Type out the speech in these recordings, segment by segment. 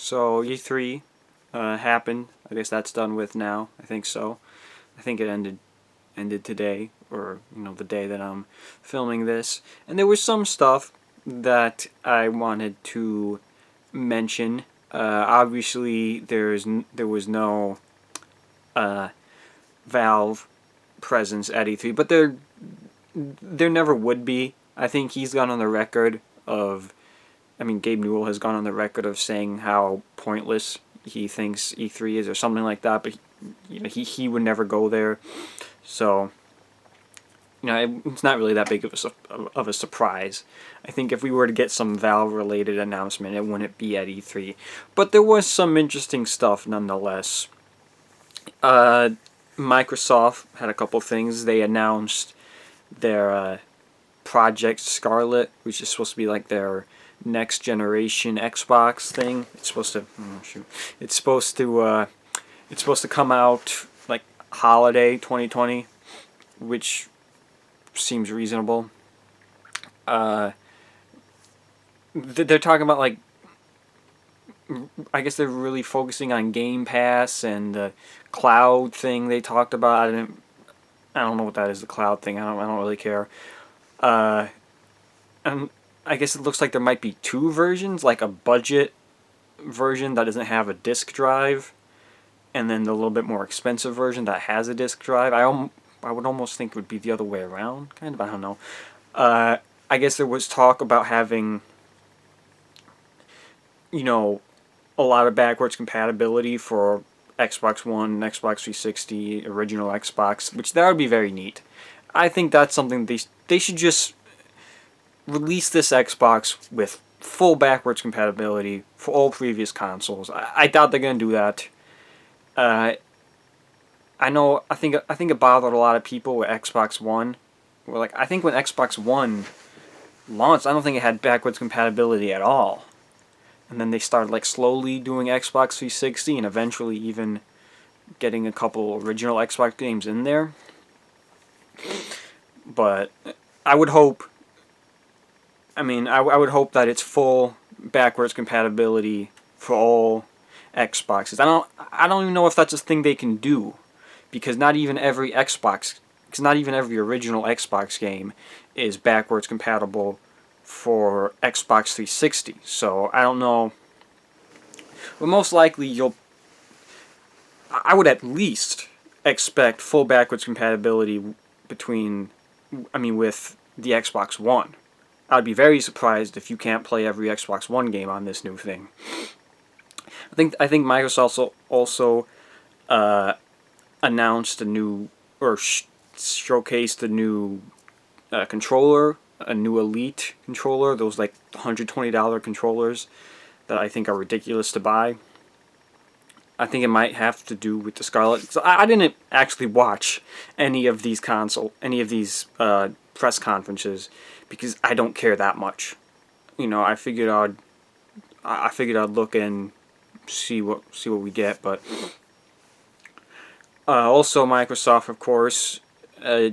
So E3 happened. I guess that's done with now. I think so. I think it ended today, or the day that I'm filming this. And there was some stuff that I wanted to mention. Obviously, there was no Valve presence at E3, but there never would be. I think he's gone on the record of. I mean, Gabe Newell has gone on the record of saying how pointless he thinks E3 is, or something like that. But he would never go there, so it's not really that big of a surprise. I think if we were to get some Valve related announcement, it wouldn't be at E3. But there was some interesting stuff nonetheless. Microsoft had a couple things. They announced their Project Scarlet, which is supposed to be like their next generation Xbox thing. It's supposed to It's supposed to come out like holiday 2020, which seems reasonable. They're talking about like, I guess they're really focusing on Game Pass and the cloud thing they talked about. I don't know what that is, the cloud thing. I don't really care. And I guess it looks like there might be two versions, like a budget version that doesn't have a disk drive, and then the little bit more expensive version that has a disk drive. I would almost think it would be the other way around, kind of. I don't know. I guess there was talk about having, a lot of backwards compatibility for Xbox One, Xbox 360, original Xbox, which that would be very neat. I think that's something they should just release this Xbox with full backwards compatibility for all previous consoles. I doubt they're gonna do that. I think it bothered a lot of people with Xbox One. I think when Xbox One launched, I don't think it had backwards compatibility at all. And then they started slowly doing Xbox 360 and eventually even getting a couple original Xbox games in there. But I would hope I would hope that it's full backwards compatibility for all Xboxes. I don't even know if that's a thing they can do, because not even every original Xbox game is backwards compatible for Xbox 360. So I don't know. But most likely I would at least expect full backwards compatibility with the Xbox One. I'd be very surprised if you can't play every Xbox One game on this new thing. I think Microsoft also announced a new, or showcased a new controller, a new Elite controller. Those $120 controllers that I think are ridiculous to buy. I think it might have to do with the Scarlet. So I didn't actually watch any of these press conferences, because I don't care that much. I figured I'd look and see what we get. But also Microsoft, of course, I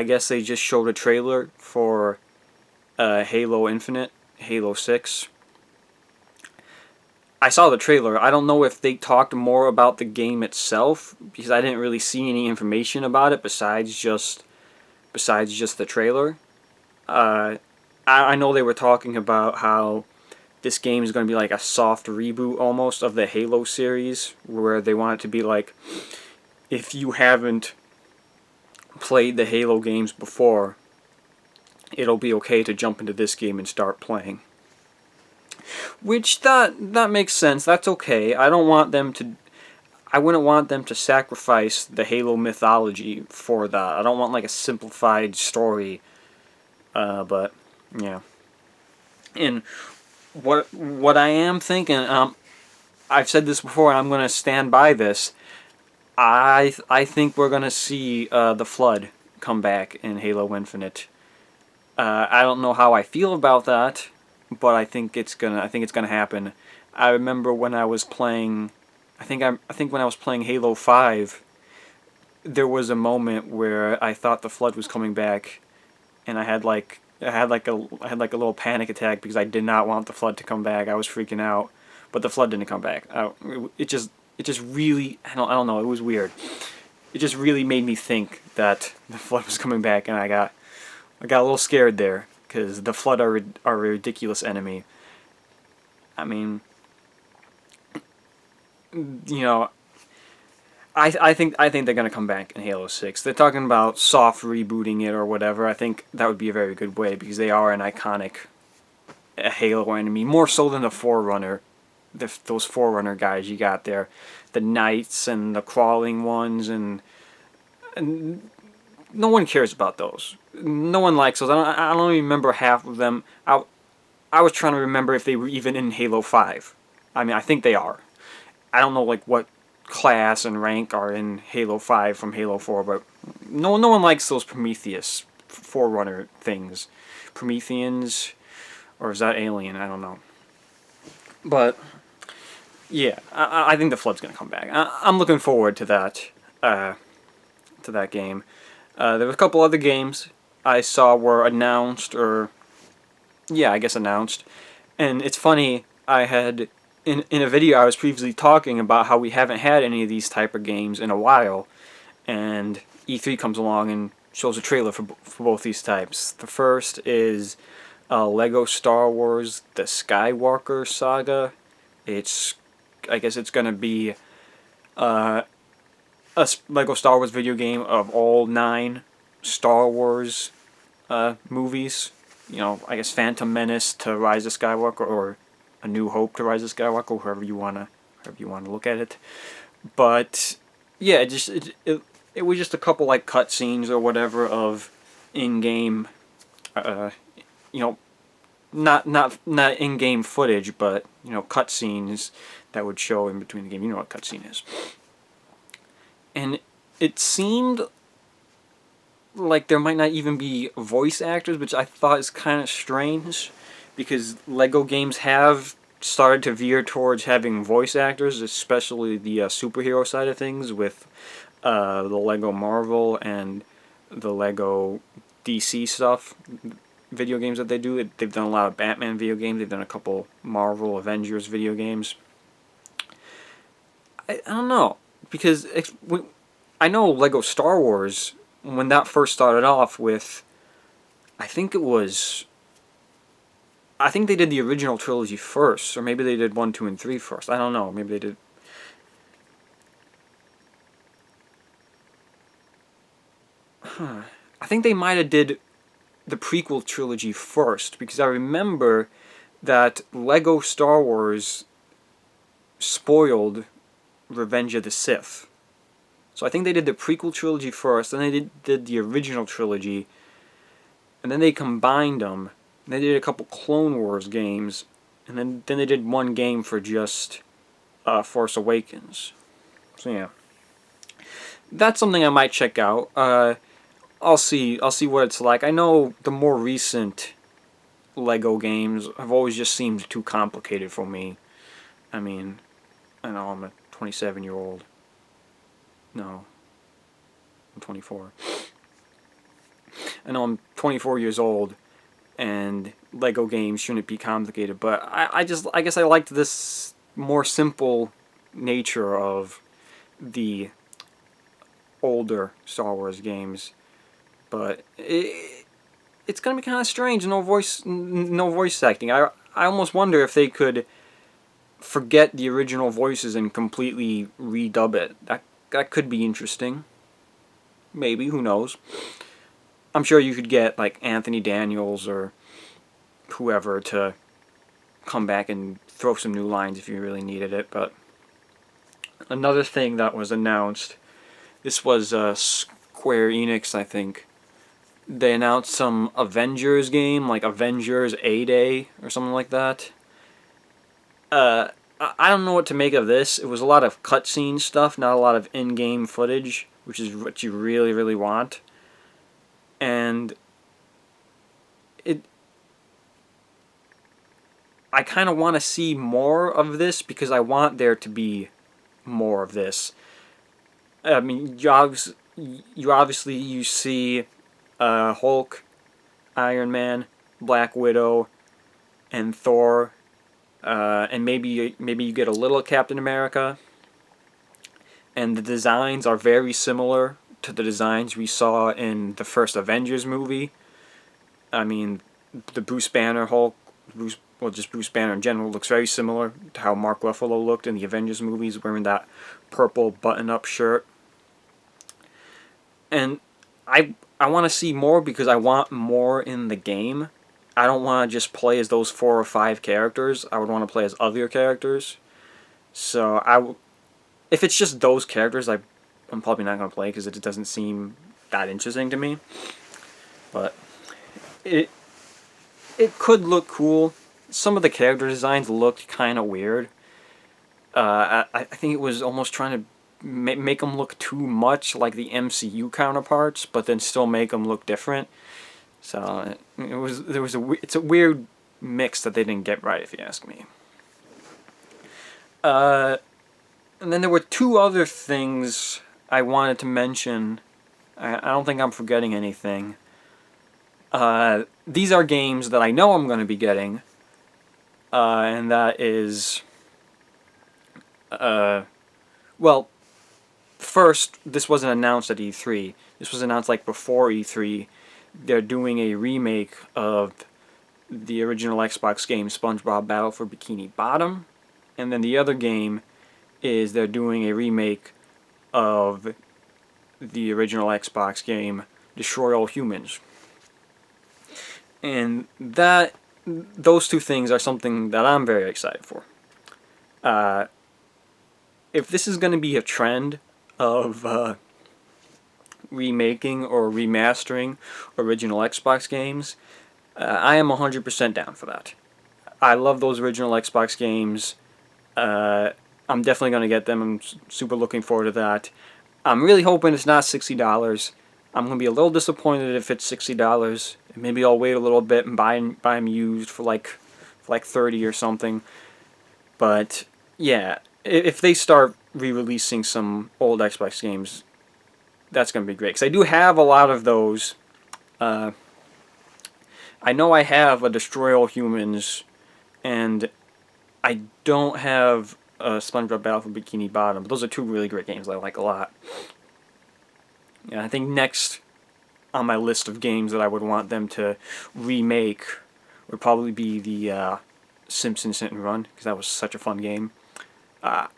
guess they just showed a trailer for Halo Infinite, Halo 6. I saw the trailer. I don't know if they talked more about the game itself, because I didn't really see any information about it besides just the trailer. I know they were talking about how this game is going to be like a soft reboot almost of the Halo series, where they want it to be like, if you haven't played the Halo games before, it'll be okay to jump into this game and start playing. Which that makes sense. That's okay. I wouldn't want them to sacrifice the Halo mythology for that. I don't want a simplified story. But yeah. And what I am thinking, I've said this before, and I'm going to stand by this. I think we're going to see the Flood come back in Halo Infinite. I don't know how I feel about that, but I think it's gonna happen. I remember when I was playing, I think when I was playing Halo 5, there was a moment where I thought the Flood was coming back, and I had a little panic attack because I did not want the Flood to come back. I was freaking out. but the Flood didn't come back. It just really, I don't know, it was weird. It just really made me think that the Flood was coming back, and I got a little scared there, because the Flood are a ridiculous enemy. I mean, you know, I think they're gonna come back in Halo 6. They're talking about soft rebooting it or whatever. I think that would be a very good way, because they are an iconic Halo enemy, more so than the Forerunner. Those Forerunner guys you got there, the Knights and the crawling ones, and no one cares about those. No one likes those. I don't even remember half of them. I was trying to remember if they were even in Halo 5. I mean, I think they are. I don't know like what class and rank are in Halo 5 from Halo 4, but no one likes those Prometheus Forerunner things. Prometheans, or is that Alien? I don't know. But yeah, I think the Flood's gonna come back. I'm looking forward to that game. There were a couple other games I saw were announced, or yeah, I guess announced. And it's funny, I had in a video I was previously talking about how we haven't had any of these type of games in a while, and E3 comes along and shows a trailer for both these types. The first is Lego Star Wars: The Skywalker Saga. I guess it's gonna be a Lego Star Wars video game of all 9 Star Wars movies. You know, I guess Phantom Menace to Rise of Skywalker, or A New Hope to Rise of Skywalker, however you wanna look at it. But yeah, it was just a couple like cutscenes or whatever of in-game, you know, not in-game footage, but you know, cutscenes that would show in between the game. You know what cutscene is. And it seemed like there might not even be voice actors, which I thought is kind of strange, because Lego games have started to veer towards having voice actors, especially the superhero side of things with the Lego Marvel and the Lego DC stuff, video games that they do. They've done a lot of Batman video games. They've done a couple Marvel Avengers video games. I don't know, because I know Lego Star Wars, when that first started off with, I think they did the original trilogy first, or maybe they did 1, 2, and 3 first. I don't know. Maybe they did. I think they might have did the prequel trilogy first, because I remember that Lego Star Wars spoiled Revenge of the Sith. So I think they did the prequel trilogy first, then they did the original trilogy, and then they combined them. And they did a couple Clone Wars games, and then they did one game for just Force Awakens. So yeah, that's something I might check out. I'll see what it's like. I know the more recent Lego games have always just seemed too complicated for me. I mean, I know I'm a 27-year-old. No, I'm 24. I know I'm 24 years old, and Lego games shouldn't be complicated, but I guess I liked this more simple nature of the older Star Wars games. But it's gonna be kind of strange. No voice acting. I almost wonder if they could forget the original voices and completely redub it. That could be interesting. Maybe, who knows? I'm sure you could get like Anthony Daniels or whoever to come back and throw some new lines if you really needed it. But another thing that was announced, this was Square Enix, I think. They announced some Avengers game, like Avengers A-Day or something like that. I don't know what to make of this. It was a lot of cutscene stuff, not a lot of in-game footage, which is what you really, really want. And I kind of want to see more of this, because I want there to be more of this. I mean, you obviously see Hulk, Iron Man, Black Widow, and Thor and maybe you get a little Captain America. And the designs are very similar to the designs we saw in the first Avengers movie. I mean, the Bruce Banner Hulk, just Bruce Banner in general, looks very similar to how Mark Ruffalo looked in the Avengers movies, wearing that purple button-up shirt. And I want to see more because I want more in the game. I don't want to just play as those 4 or 5 characters. I would want to play as other characters. So if it's just those characters, I'm probably not going to play because it doesn't seem that interesting to me. But it could look cool. Some of the character designs looked kind of weird. I think it was almost trying to make them look too much like the MCU counterparts, but then still make them look different. So it's a weird mix that they didn't get right, if you ask me. And then there were 2 other things I wanted to mention. I don't think I'm forgetting anything. These are games that I know I'm going to be getting, and that is, well, first, this wasn't announced at E3. This was announced like before E3. They're doing a remake of the original Xbox game SpongeBob Battle for Bikini Bottom, and then the other game is they're doing a remake of the original Xbox game Destroy All Humans. And those 2 things are something that I'm very excited for. If this is going to be a trend of remaking or remastering original Xbox games, I am 100% down for that. I love those original Xbox games. I'm definitely going to get them. I'm super looking forward to that. I'm really hoping it's not $60. I'm going to be a little disappointed if it's $60. Maybe I'll wait a little bit and buy them used for like $30 or something. But yeah, if they start re-releasing some old Xbox games, that's going to be great. Because I do have a lot of those. I know I have a Destroy All Humans, and I don't have SpongeBob Battle for Bikini Bottom. But those are 2 really great games I like a lot. Yeah, I think next on my list of games that I would want them to remake would probably be the Simpsons Hit and Run, because that was such a fun game. I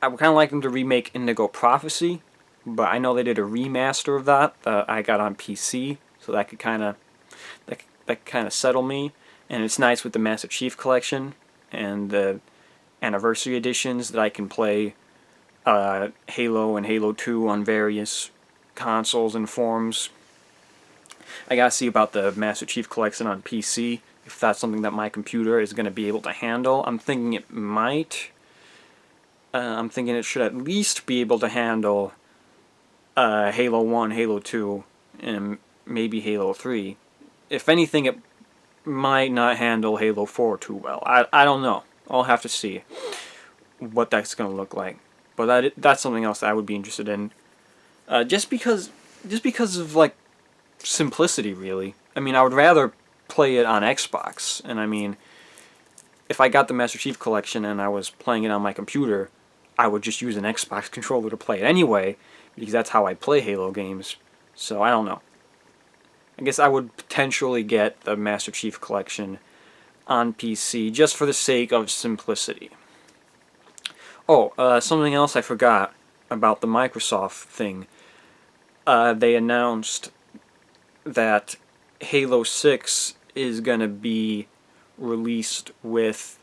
would kind of like them to remake Indigo Prophecy, but I know they did a remaster of that I got on PC, so that could kind of settle me. And it's nice with the Master Chief Collection and the anniversary editions that I can play Halo and Halo 2 on various consoles and forms. I gotta see about the Master Chief Collection on PC, if that's something that my computer is going to be able to handle. I'm thinking it might. I'm thinking it should at least be able to handle Halo 1, Halo 2, and maybe Halo 3. If anything, it might not handle Halo 4 too well. I don't know. I'll have to see what that's going to look like. But that's something else that I would be interested in. Just because of like simplicity, really. I mean, I would rather play it on Xbox. And I mean, if I got the Master Chief Collection and I was playing it on my computer, I would just use an Xbox controller to play it anyway, because that's how I play Halo games. So I don't know. I guess I would potentially get the Master Chief Collection on PC just for the sake of simplicity. Oh, something else I forgot about the Microsoft thing. They announced that Halo 6 is going to be released with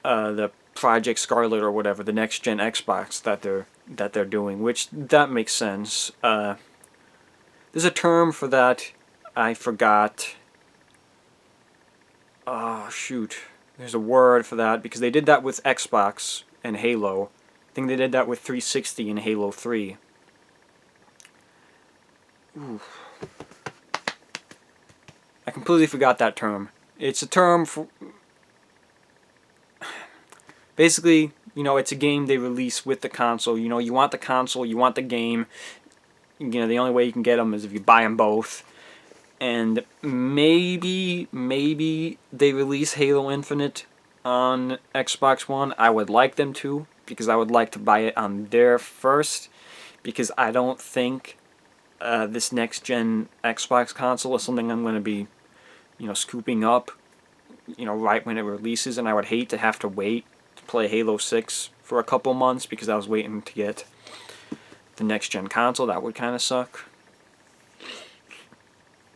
the Project Scarlet or whatever, the next gen Xbox that they're doing, which that makes sense. There's a term for that. I forgot. Oh shoot. There's a word for that because they did that with Xbox and Halo. I think they did that with 360 and Halo 3. Ooh. I completely forgot that term. It's a term for... Basically, you know, it's a game they release with the console. You know, you want the console, you want the game. You know, the only way you can get them is if you buy them both. And maybe they release Halo Infinite on Xbox One. I would like them to, because I would like to buy it on there first, because I don't think this next gen Xbox console is something I'm going to be, scooping up, right when it releases, and I would hate to have to wait to play Halo 6 for a couple months because I was waiting to get the next gen console. That would kind of suck.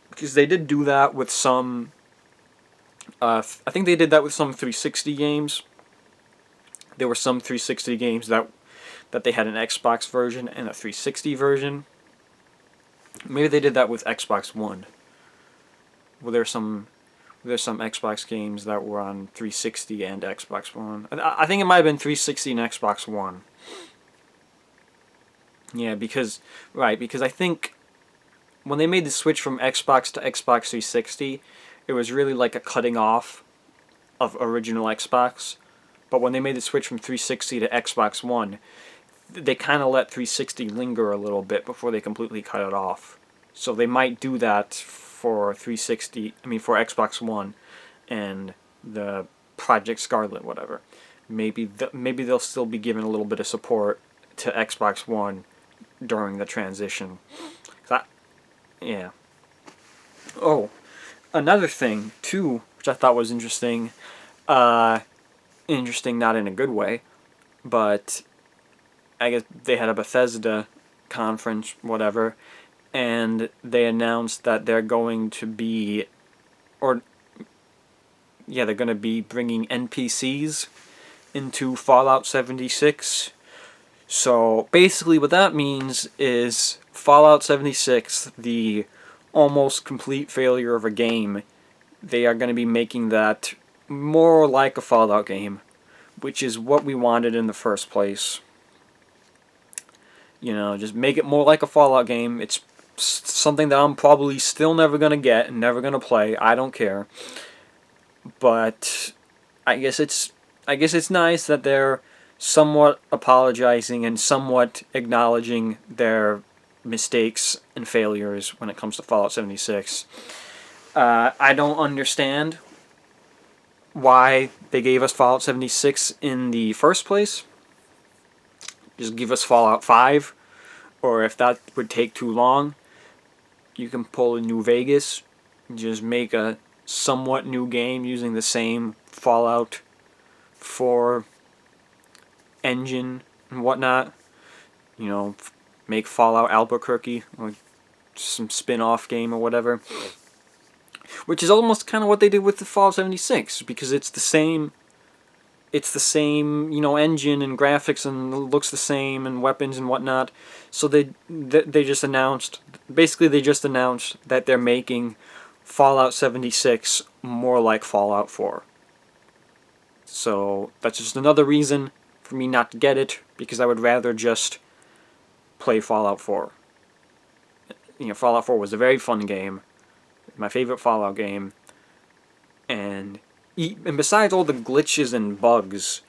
Because they did do that with some, I think they did that with some 360 games. There were some 360 games that they had an Xbox version and a 360 version. Maybe they did that with Xbox One. Well, there's some Xbox games that were on 360 and Xbox One. I think it might have been 360 and Xbox One. Yeah, because I think when they made the switch from Xbox to Xbox 360, it was really like a cutting off of original Xbox. But when they made the switch from 360 to Xbox One, they kind of let 360 linger a little bit before they completely cut it off. So they might do that for for Xbox One and the Project Scarlet, whatever. Maybe they'll still be giving a little bit of support to Xbox One during the transition. Yeah. Oh, another thing too, which I thought was interesting. Interesting, not in a good way, but I guess they had a Bethesda conference, whatever, and they announced that they're going to be, they're going to be bringing NPCs into Fallout 76. So basically what that means is Fallout 76, the almost complete failure of a game, they are going to be making that more like a Fallout game, which is what we wanted in the first place. Just make it more like a Fallout game. It's something that I'm probably still never going to get and never going to play. I don't care. But I guess it's nice that they're somewhat apologizing and somewhat acknowledging their mistakes and failures when it comes to Fallout 76. I don't understand why they gave us Fallout 76 in the first place. Just give us Fallout 5, or if that would take too long, you can pull a New Vegas, just make a somewhat new game using the same Fallout 4 engine and whatnot. Make Fallout Albuquerque, or some spin-off game or whatever. Which is almost kind of what they did with the Fallout 76, because it's the same, engine and graphics, and looks the same, and weapons and whatnot. So they just announced that they're making Fallout 76 more like Fallout 4. So that's just another reason for me not to get it, because I would rather just play Fallout 4. Fallout 4 was a very fun game, my favorite Fallout game, and besides all the glitches and bugs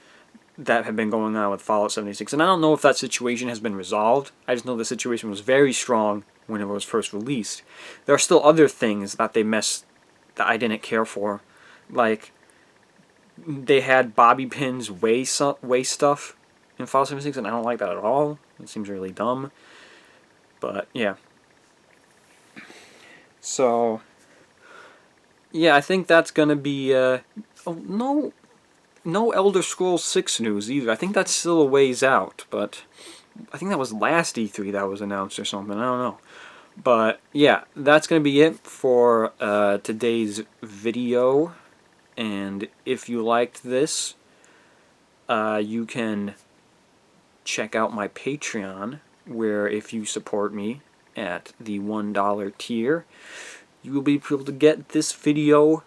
that have been going on with Fallout 76, and I don't know if that situation has been resolved, I just know the situation was very strong when it was first released. There are still other things that they messed that I didn't care for, like they had bobby pins weigh stuff in Fallout 76, and I don't like that at all. It seems really dumb. But yeah. So yeah, I think that's gonna be no Elder Scrolls 6 news either. I think that's still a ways out, but I think that was last E3 that was announced or something. I don't know. But yeah, that's going to be it for today's video. And if you liked this, you can check out my Patreon, where if you support me at the $1 tier, you will be able to get this video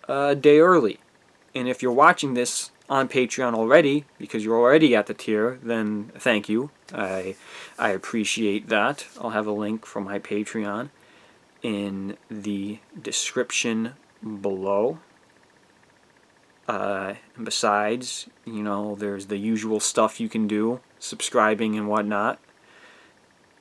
a day early. And if you're watching this on Patreon already, because you're already at the tier, then thank you. I appreciate that. I'll have a link for my Patreon in the description below. And besides, there's the usual stuff you can do, subscribing and whatnot.